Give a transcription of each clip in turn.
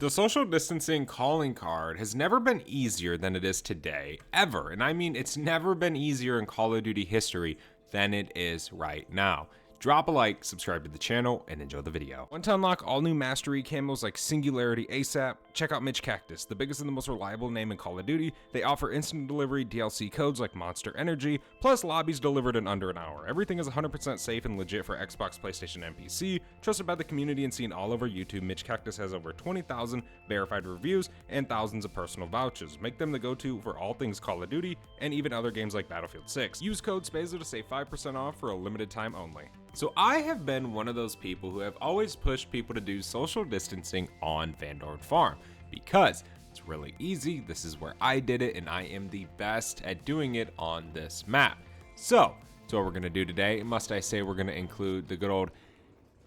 The social distancing calling card has never been easier than it is today, ever. And I mean, it's never been easier in Call of Duty history than it is right now. Drop a like, subscribe to the channel, and enjoy the video. Want to unlock all new mastery camos like Singularity ASAP? Check out Mitch Cactus, the biggest and the most reliable name in Call of Duty. They offer instant delivery DLC codes like Monster Energy, plus lobbies delivered in under an hour. Everything is 100% safe and legit for Xbox, PlayStation, and PC. Trusted by the community and seen all over YouTube, Mitch Cactus has over 20,000 verified reviews and thousands of personal vouchers. Make them the go-to for all things Call of Duty and even other games like Battlefield 6. Use code SPAZO to save 5% off for a limited time only. So I have been one of those people who have always pushed people to do social distancing on Van Dorn Farm because it's really easy. This is where I did it and I am the best at doing it on this map. So what we're gonna do today, must I say, we're gonna include the good old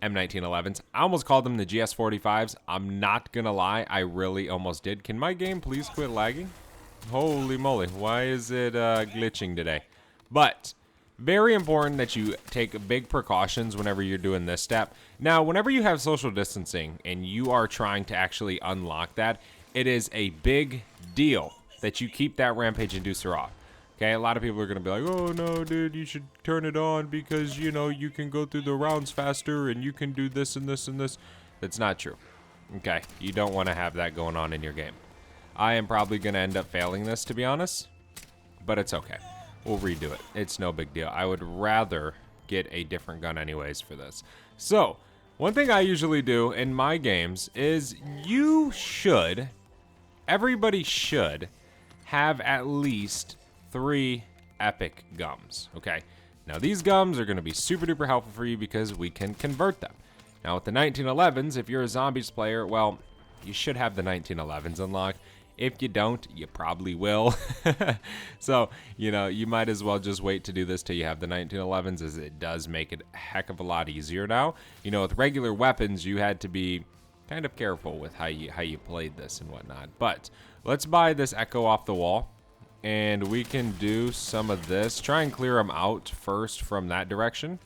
M1911s. I almost called them the GS45s. I'm not gonna lie, I really almost did. Can my game please quit lagging? Holy moly, why is it glitching today? But very important that you take big precautions whenever you're doing this step. Now, whenever you have social distancing and you are trying to actually unlock that, it is a big deal that you keep that rampage inducer off. Okay, a lot of people are going to be like, oh no, dude, you should turn it on because, you know, you can go through the rounds faster and you can do this and this and this. That's not true. Okay, you don't want to have that going on in your game. I am probably going to end up failing this, to be honest, but it's okay. We'll redo it. It's no big deal. I would rather get a different gun anyways for this. So, one thing I usually do in my games is everybody should have at least 3 epic gums, okay? Now, these gums are going to be super duper helpful for you because we can convert them. Now, with the 1911s, if you're a zombies player, well, you should have the 1911s unlocked. If you don't, you probably will. So, you know, you might as well just wait to do this till you have the 1911s, as it does make it a heck of a lot easier now. You know, with regular weapons, you had to be kind of careful with how you played this and whatnot. But let's buy this Echo off the wall, and we can do some of this. Try and clear them out first from that direction.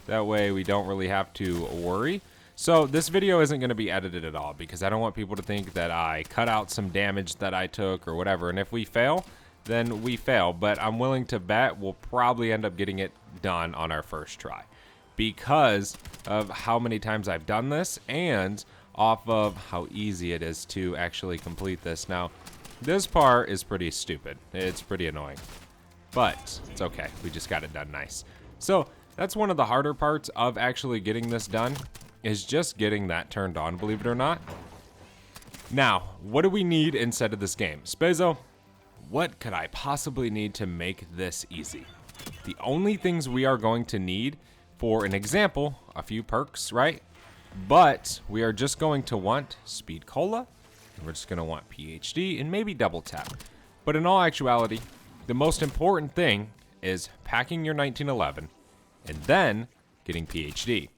That way we don't really have to worry. So this video isn't going to be edited at all because I don't want people to think that I cut out some damage that I took or whatever. And if we fail, then we fail. But I'm willing to bet we'll probably end up getting it done on our first try because of how many times I've done this and off of how easy it is to actually complete this. Now, this part is pretty stupid. It's pretty annoying, but it's okay. We just got it done nice. So that's one of the harder parts of actually getting this done, is just getting that turned on, believe it or not. Now, what do we need instead of this game? Spazo, what could I possibly need to make this easy? The only things we are going to need, for an example, a few perks, right? But we are just going to want Speed Cola, and we're just going to want PhD, and maybe Double Tap. But in all actuality, the most important thing is packing your 1911, and then getting PhD.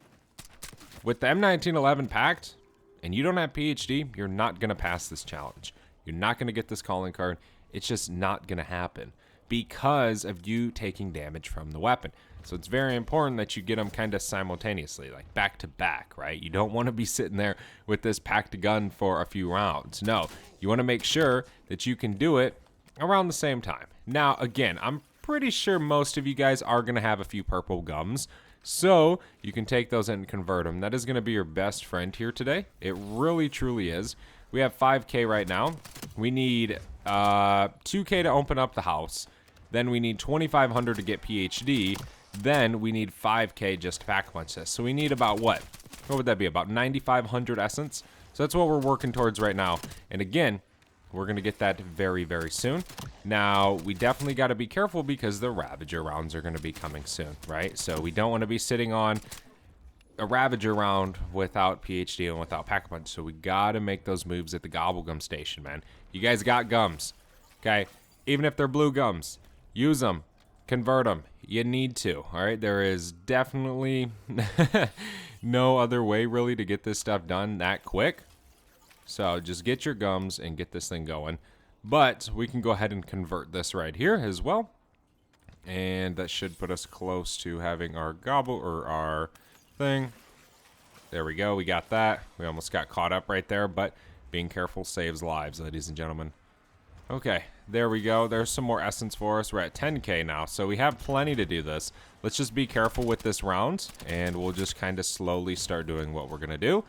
With the M1911 packed, and you don't have PhD, you're not going to pass this challenge. You're not going to get this calling card. It's just not going to happen because of you taking damage from the weapon. So it's very important that you get them kind of simultaneously, like back to back, right? You don't want to be sitting there with this packed gun for a few rounds. No, you want to make sure that you can do it around the same time. Now, again, I'm pretty sure most of you guys are going to have a few purple gums. So you can take those and convert them. That is going to be your best friend here today. It really, truly is. We have 5K right now. We need 2K to open up the house. Then we need 2,500 to get PhD. Then we need 5K just to pack punch this. So we need about what? What would that be? About 9,500 essence. So that's what we're working towards right now. And again, we're going to get that very, very soon. Now, we definitely got to be careful because the Ravager rounds are going to be coming soon, right? So we don't want to be sitting on a Ravager round without PhD and without Pack-a-Punch. So we got to make those moves at the Gobblegum station, man. You guys got gums, okay? Even if they're blue gums, use them, convert them. You need to, all right? There is definitely no other way, really, to get this stuff done that quick. So just get your gums and get this thing going. But we can go ahead and convert this right here as well. And that should put us close to having our gobble or our thing. There we go. We got that. We almost got caught up right there. But Being careful saves lives, ladies and gentlemen. Okay, there we go. There's some more essence for us. We're at 10k now, so we have plenty to do this. Let's just be careful with this round, and we'll just kind of slowly start doing what we're going to do.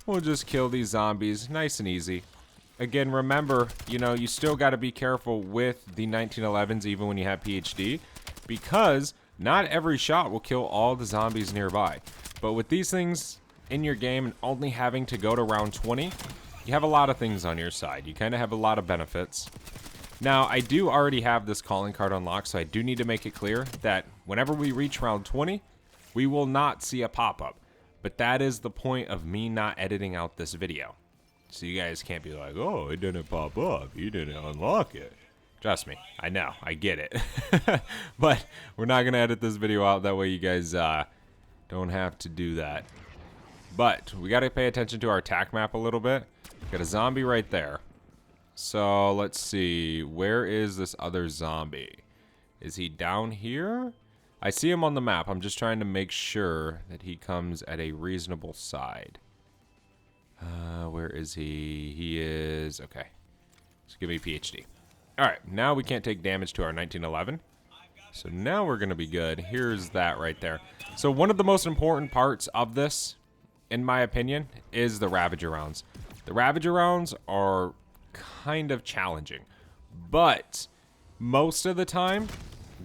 We'll just kill these zombies nice and easy. Again, remember, you know, you still got to be careful with the 1911s even when you have PhD, because not every shot will kill all the zombies nearby. But with these things in your game and only having to go to round 20, you have a lot of things on your side. You kind of have a lot of benefits. Now, I do already have this calling card unlocked, so I do need to make it clear that whenever we reach round 20, we will not see a pop-up. But that is the point of me not editing out this video. So you guys can't be like, oh, it didn't pop up. You didn't unlock it. Trust me, I know, I get it. But we're not going to edit this video out. That way you guys don't have to do that. But we got to pay attention to our attack map a little bit. Got a zombie right there. So let's see. Where is this other zombie? Is he down here? I see him on the map. I'm just trying to make sure that he comes at a reasonable side. Where is he? He is... Okay. Let's give me PhD. Alright, now we can't take damage to our 1911. So now we're going to be good. Here's that right there. So one of the most important parts of this, in my opinion, is the Ravager rounds. The Ravager rounds are kind of challenging, but most of the time,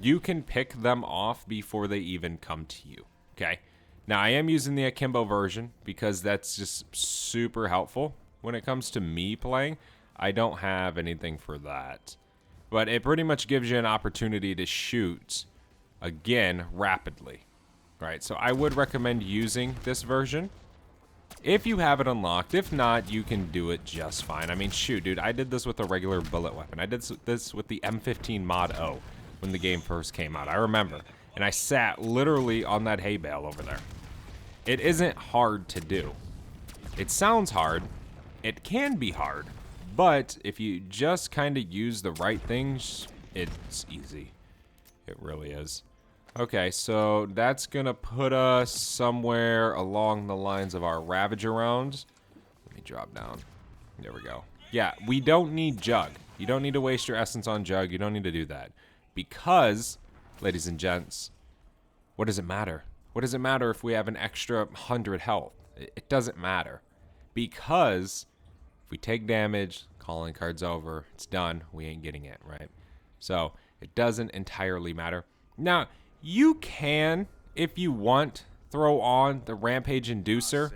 you can pick them off before they even come to you, okay? Now, I am using the Akimbo version because that's just super helpful. When it comes to me playing, I don't have anything for that. But it pretty much gives you an opportunity to shoot, again, rapidly, right? So I would recommend using this version if you have it unlocked. If not, you can do it just fine. I mean, shoot, dude, I did this with a regular bullet weapon. I did this with the M15 Mod O when the game first came out. I remember. And I sat literally on that hay bale over there. It isn't hard to do. It sounds hard. It can be hard. But if you just kind of use the right things, it's easy. It really is. Okay, so that's going to put us somewhere along the lines of our Ravager rounds. Let me drop down. There we go. Yeah, we don't need Jug. You don't need to waste your essence on Jug. You don't need to do that. Because, ladies and gents, what does it matter? What does it matter if we have an extra 100 health? It doesn't matter. Because if we take damage, calling card's over, it's done, we ain't getting it, right? So, it doesn't entirely matter. Now, you can, if you want, throw on the Rampage Inducer.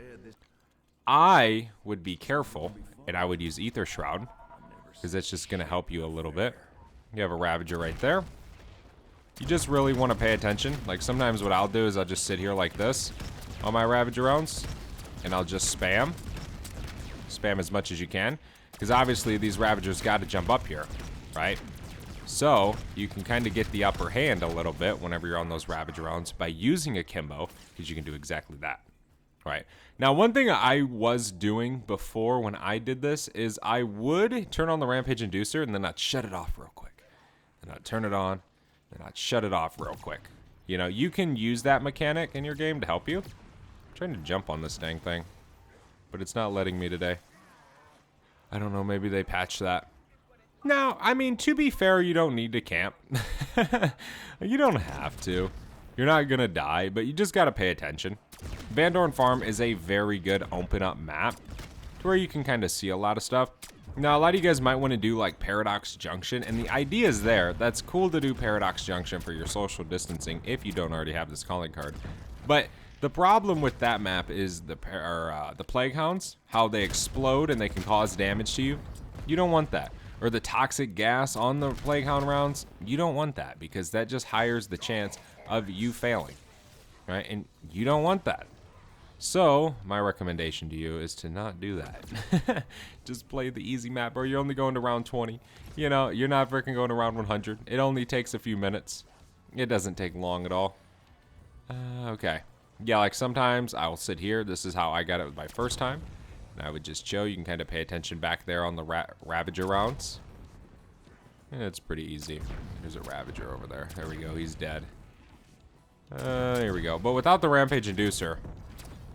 I would be careful, and I would use Ether Shroud, because that's just going to help you a little bit. You have a Ravager right there. You just really want to pay attention. Like, sometimes what I'll do is I'll just sit here like this on my Ravager rounds, and I'll just spam. Spam as much as you can, because obviously these Ravagers got to jump up here, right? So, you can kind of get the upper hand a little bit whenever you're on those Ravager rounds by using Akimbo, because you can do exactly that, right? Now, one thing I was doing before when I did this is I would turn on the Rampage Inducer, and then I'd shut it off real quick. And I'd turn it on, and I'd shut it off real quick. You know, you can use that mechanic in your game to help you. I'm trying to jump on this dang thing, but it's not letting me today. I don't know, maybe they patched that. No, I mean, to be fair, you don't need to camp. You don't have to. You're not going to die, but you just got to pay attention. Van Dorn Farm is a very good open-up map to where you can kind of see a lot of stuff. Now, a lot of you guys might want to do, like, Paradox Junction, and the idea is there. That's cool to do Paradox Junction for your social distancing if you don't already have this calling card. But the problem with that map is the Plague Hounds, how they explode and they can cause damage to you. You don't want that. Or the toxic gas on the Plague Hound rounds, you don't want that because that just hires the chance of you failing, right? And you don't want that. So, my recommendation to you is to not do that. Just play the easy map, or you're only going to round 20. You know, you're not freaking going to round 100. It only takes a few minutes. It doesn't take long at all. Okay. Yeah, like sometimes I will sit here. This is how I got it with my first time. And I would just chill. You can kind of pay attention back there on the Ravager rounds. And it's pretty easy. There's a Ravager over there. There we go. He's dead. Here we go. But without the Rampage Inducer,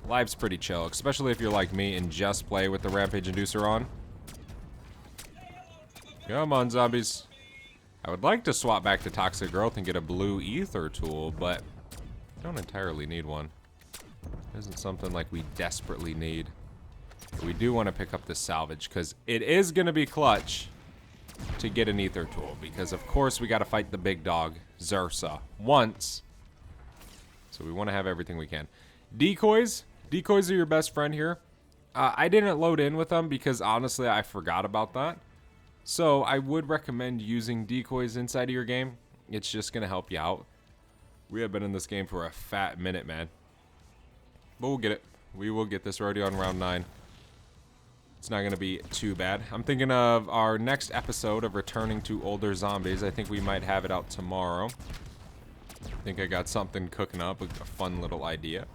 Life's pretty chill, especially if you're like me and just play with the Rampage Inducer on. Come on, zombies. I would like to swap back to Toxic Growth and get a blue ether tool, but don't entirely need one. It isn't something like we desperately need. But we do want to pick up this salvage because it is going to be clutch to get an ether tool, because of course we got to fight the big dog, Zursa, once. So we want to have everything we can. Decoys. Decoys are your best friend here. I didn't load in with them because honestly I forgot about that. So I would recommend using decoys inside of your game. It's just going to help you out. We have been in this game for a fat minute, man. But we'll get it. We will get this already on round 9. It's not going to be too bad. I'm thinking of our next episode of returning to older zombies. I think we might have it out tomorrow. I think I got something cooking up, a fun little idea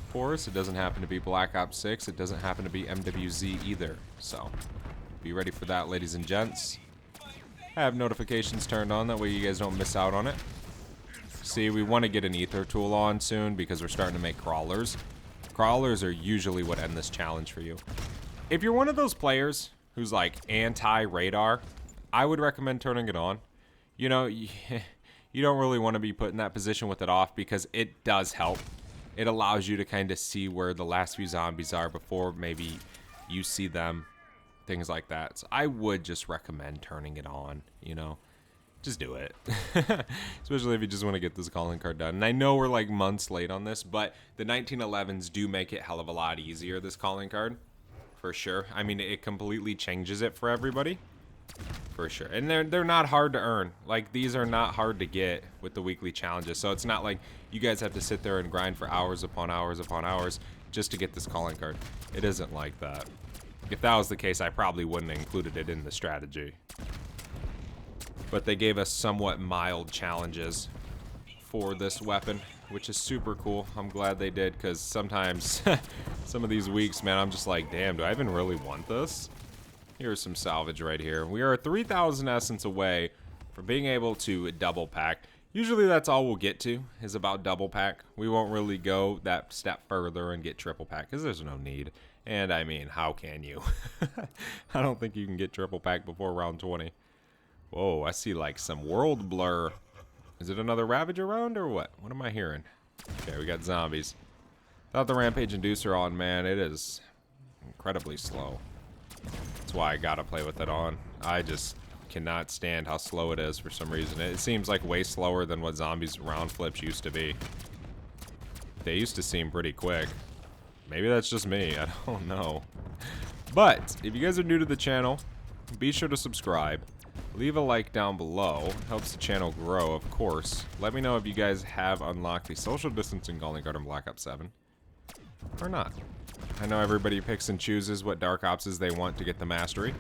for us. It doesn't happen to be Black Ops 6. It doesn't happen to be MWZ either. So be ready for that, ladies and gents. I have notifications turned on. That way you guys don't miss out on it. See, we want to get an ether tool on soon because we're starting to make crawlers. Crawlers are usually what end this challenge for you. If you're one of those players who's like anti-radar, I would recommend turning it on. You know, you don't really want to be put in that position with it off because it does help. It allows you to kind of see where the last few zombies are before maybe you see them, things like that. So I would just recommend turning it on, you know. Just do it. Especially if you just want to get this calling card done. And I know we're like months late on this, but the 1911s do make it hell of a lot easier, this calling card. For sure. I mean, it completely changes it for everybody. For sure. And they're not hard to earn. Like, these are not hard to get with the weekly challenges. So it's not like you guys have to sit there and grind for hours upon hours upon hours just to get this calling card. It isn't like that. If that was the case, I probably wouldn't have included it in the strategy. But they gave us somewhat mild challenges for this weapon, which is super cool. I'm glad they did, because sometimes some of these weeks, man, I'm just like, damn, do I even really want this? Here's some salvage right here. We are 3,000 essence away from being able to double pack. Usually that's all we'll get to, is about double pack. We won't really go that step further and get triple pack, because there's no need. And I mean, how can you? I don't think you can get triple pack before round 20. Whoa, I see like some world blur. Is it another Ravager round or what? What am I hearing? Okay, we got zombies. Without the Rampage Inducer on, man, it is incredibly slow. That's why I gotta play with it on. I just cannot stand how slow it is for some reason. It seems like way slower than what zombies round flips used to be. They used to seem pretty quick. Maybe that's just me, I don't know. But if you guys are new to the channel, be sure to subscribe. Leave a like down below. Helps the channel grow, of course. Let me know if you guys have unlocked the social distancing calling card in Black Ops 7. Or not. I know everybody picks and chooses what Dark Ops they want to get the mastery.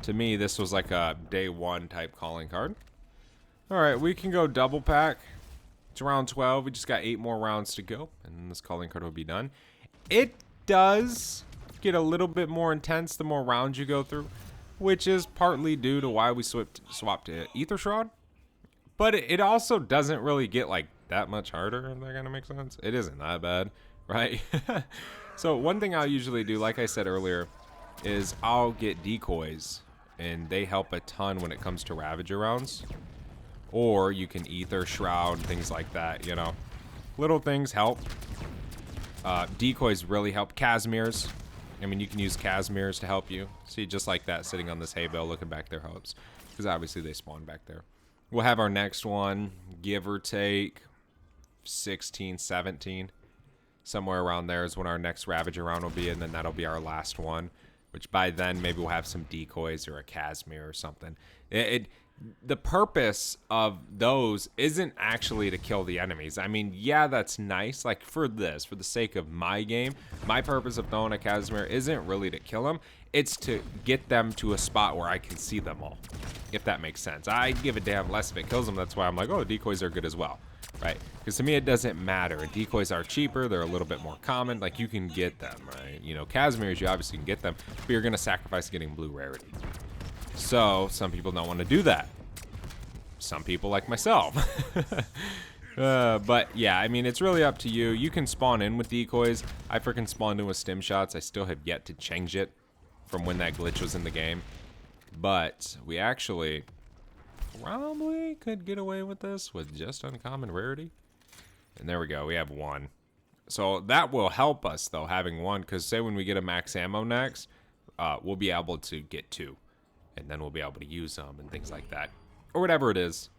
To me, this was like a day 1 type calling card. Alright, we can go double pack. It's round 12. We just got 8 more rounds to go. And then this calling card will be done. It does get a little bit more intense the more rounds you go through, which is partly due to why we swapped to Ether Shroud. But it also doesn't really get like that much harder, if that kind of makes sense. It isn't that bad, right? So one thing I'll usually do, like I said earlier, is I'll get decoys, and they help a ton when it comes to Ravager rounds. Or you can Ether Shroud, things like that, you know. Little things help. Decoys really help. Casimirs. I mean, you can use Casimirs to help you. See, just like that, sitting on this hay bale, looking back there helps. Because obviously they spawn back there. We'll have our next one, give or take, 16, 17. Somewhere around there is when our next Ravager round will be, and then that'll be our last one. Which by then, maybe we'll have some decoys or a Casimir or something. The purpose of those isn't actually to kill the enemies. I mean, yeah, that's nice. Like, for the sake of my game, my purpose of throwing a Casimir isn't really to kill them. It's to get them to a spot where I can see them all, if that makes sense. I give a damn less if it kills them. That's why I'm like, oh, decoys are good as well, right? Because to me, it doesn't matter. Decoys are cheaper. They're a little bit more common. Like, you can get them, right? You know, Casimirs, you obviously can get them, but you're going to sacrifice getting blue rarity. So some people don't want to do that. Some people, like myself, But yeah, I mean, it's really up to you. You can spawn in with decoys. I freaking spawned in with stim shots. I still have yet to change it from when that glitch was in the game. But we actually probably could get away with this with just uncommon rarity. And there we go. We have one. So that will help us, though, having one. Because say when we get a max ammo next, we'll be able to get two. And then we'll be able to use them and things like that. Or whatever it is.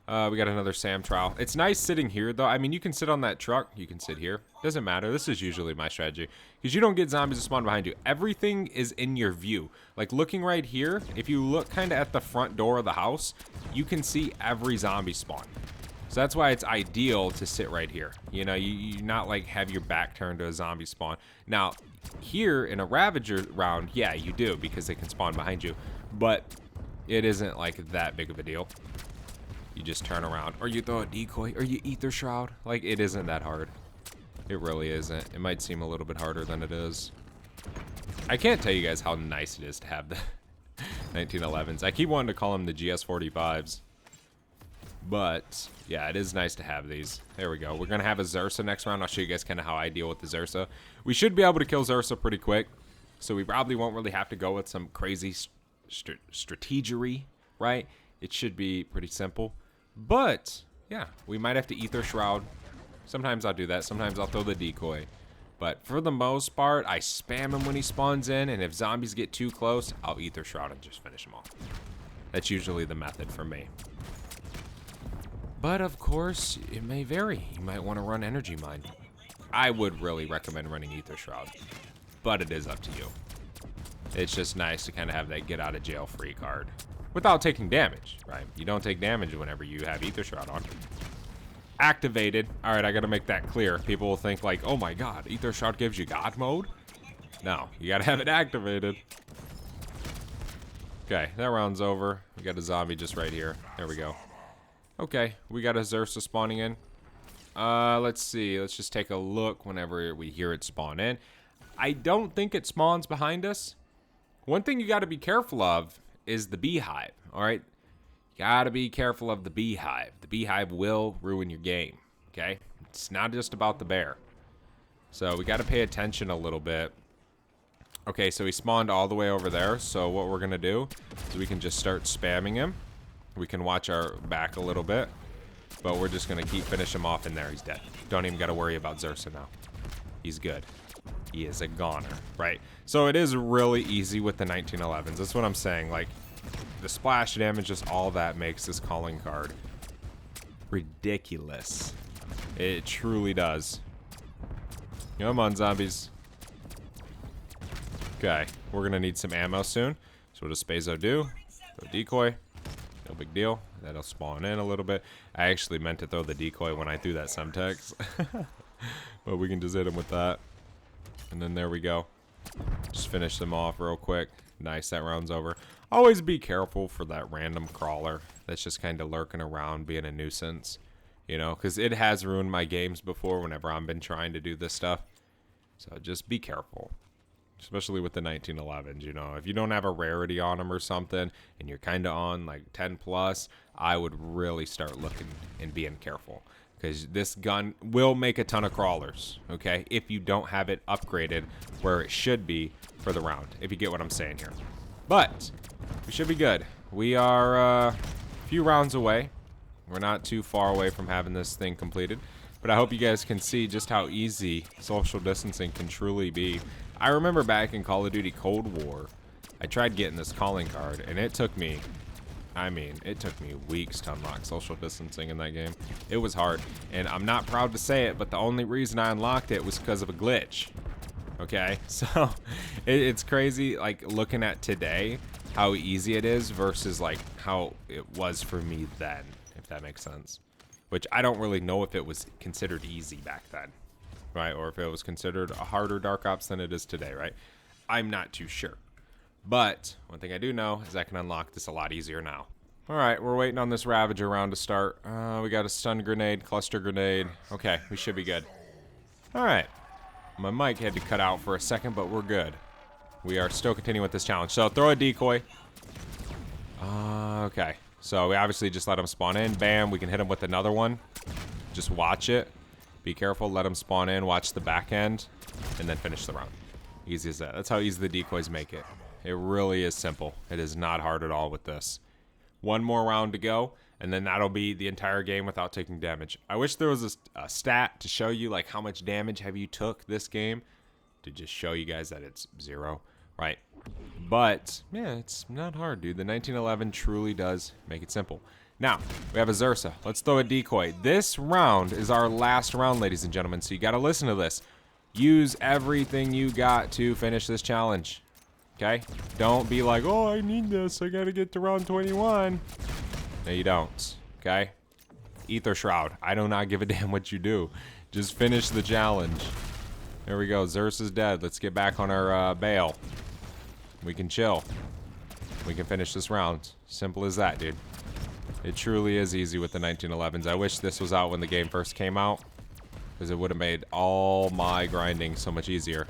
We got another SAM trial. It's nice sitting here, though. I mean, you can sit on that truck. You can sit here. Doesn't matter. This is usually my strategy. Because you don't get zombies to spawn behind you. Everything is in your view. Like, looking right here, if you look kind of at the front door of the house, you can see every zombie spawn. So that's why it's ideal to sit right here. You know, you not, like, have your back turned to a zombie spawn. Now, here in a Ravager round, yeah, you do, because they can spawn behind you. But it isn't, like, that big of a deal. You just turn around, or you throw a decoy, or you ether shroud. Like, it isn't that hard. It really isn't. It might seem a little bit harder than it is. I can't tell you guys how nice it is to have the 1911s. I keep wanting to call them the GS45s. But, yeah, it is nice to have these. There we go. We're going to have a Zersa next round. I'll show you guys kind of how I deal with the Zersa. We should be able to kill Zersa pretty quick. So we probably won't really have to go with some crazy strategery, right? It should be pretty simple. But, yeah, we might have to ether shroud. Sometimes I'll do that. Sometimes I'll throw the decoy. But for the most part, I spam him when he spawns in. And if zombies get too close, I'll ether shroud and just finish them off. That's usually the method for me. But, of course, it may vary. You might want to run energy mine. I would really recommend running ether shroud. But it is up to you. It's just nice to kind of have that get out of jail free card. Without taking damage, right? You don't take damage whenever you have ether shroud on. Activated. All right, I got to make that clear. People will think like, oh my god, ether shroud gives you god mode? No, you got to have it activated. Okay, that round's over. We got a zombie just right here. There we go. Okay, we got a Zersa spawning in. Let's see. Let's just take a look whenever we hear it spawn in. I don't think it spawns behind us. One thing you got to be careful of is the beehive, all right? You gotta be careful of the beehive. The beehive will ruin your game, okay? It's not just about the bear. So we gotta pay attention a little bit. Okay, so he spawned all the way over there. So what we're gonna do is we can just start spamming him. We can watch our back a little bit, but we're just gonna keep finishing him off in there. He's dead. Don't even gotta worry about Zersa now. He's good. He is a goner, right? So it is really easy with the 1911s. That's what I'm saying. Like, the splash damage, just all that makes this calling card ridiculous. It truly does. Come on, zombies. Okay, we're gonna need some ammo soon. So what does Spazo do? Throw decoy. No big deal. That'll spawn in a little bit. I actually meant to throw the decoy when I threw that Semtex. But we can just hit him with that. And then there we go. Just finish them off real quick. Nice, that round's over. Always be careful for that random crawler that's just kind of lurking around being a nuisance. You know, because it has ruined my games before whenever I've been trying to do this stuff. So just be careful. Especially with the 1911s, you know. If you don't have a rarity on them or something, and you're kind of on like 10 plus, I would really start looking and being careful. Because this gun will make a ton of crawlers, okay? If you don't have it upgraded where it should be for the round, if you get what I'm saying here. But we should be good. We are a few rounds away. We're not too far away from having this thing completed. But I hope you guys can see just how easy social distancing can truly be. I remember back in Call of Duty Cold War, I tried getting this calling card, and it took me... I mean, it took me weeks to unlock social distancing in that game. It was hard, and I'm not proud to say it, but the only reason I unlocked it was because of a glitch. Okay, so it's crazy, like, looking at today, how easy it is versus, like, how it was for me then, if that makes sense. Which I don't really know if it was considered easy back then, right? Or if it was considered a harder Dark Ops than it is today, right? I'm not too sure. But one thing I do know is I can unlock this a lot easier now. All right, we're waiting on this Ravager round to start. We got a stun grenade, cluster grenade. Okay, we should be good. All right. My mic had to cut out for a second, but we're good. We are still continuing with this challenge. So throw a decoy. Okay. So we obviously just let him spawn in. Bam. We can hit him with another one. Just watch it. Be careful. Let them spawn in. Watch the back end. And then finish the round. Easy as that. That's how easy the decoys make it. It really is simple. It is not hard at all with this. One more round to go, and then that'll be the entire game without taking damage. I wish there was a stat to show you like how much damage have you took this game, to just show you guys that it's 0, right? But yeah, it's not hard, dude. The 1911 truly does make it simple. Now we have a Zersa. Let's throw a decoy. This round is our last round, ladies and gentlemen. So you got to listen to this. Use everything you got to finish this challenge. Okay? Don't be like, oh, I need this. I gotta get to round 21. No, you don't. Okay? Ether Shroud. I do not give a damn what you do. Just finish the challenge. There we go. Zersa's dead. Let's get back on our bale. We can chill. We can finish this round. Simple as that, dude. It truly is easy with the 1911s. I wish this was out when the game first came out, because it would have made all my grinding so much easier.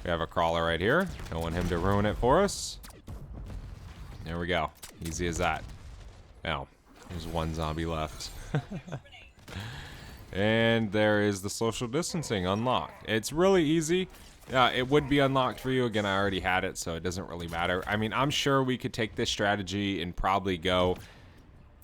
We have a crawler right here. Don't want him to ruin it for us. There we go. Easy as that. Now, there's one zombie left. And there is the social distancing unlocked. It's really easy. It would be unlocked for you. Again, I already had it, so it doesn't really matter. I mean, I'm sure we could take this strategy and probably go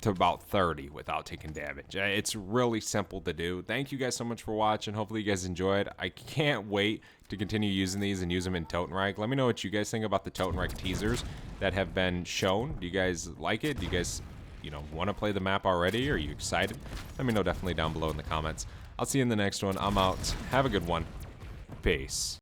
to about 30 without taking damage. It's really simple to do. Thank you guys so much for watching. Hopefully you guys enjoyed. I can't wait to continue using these and use them in Totenreich. Let me know what you guys think about the Totenreich teasers that have been shown. Do you guys like it? Do you guys, want to play the map already? Are you excited? Let me know definitely down below in the comments. I'll see you in the next one. I'm out. Have a good one. Peace.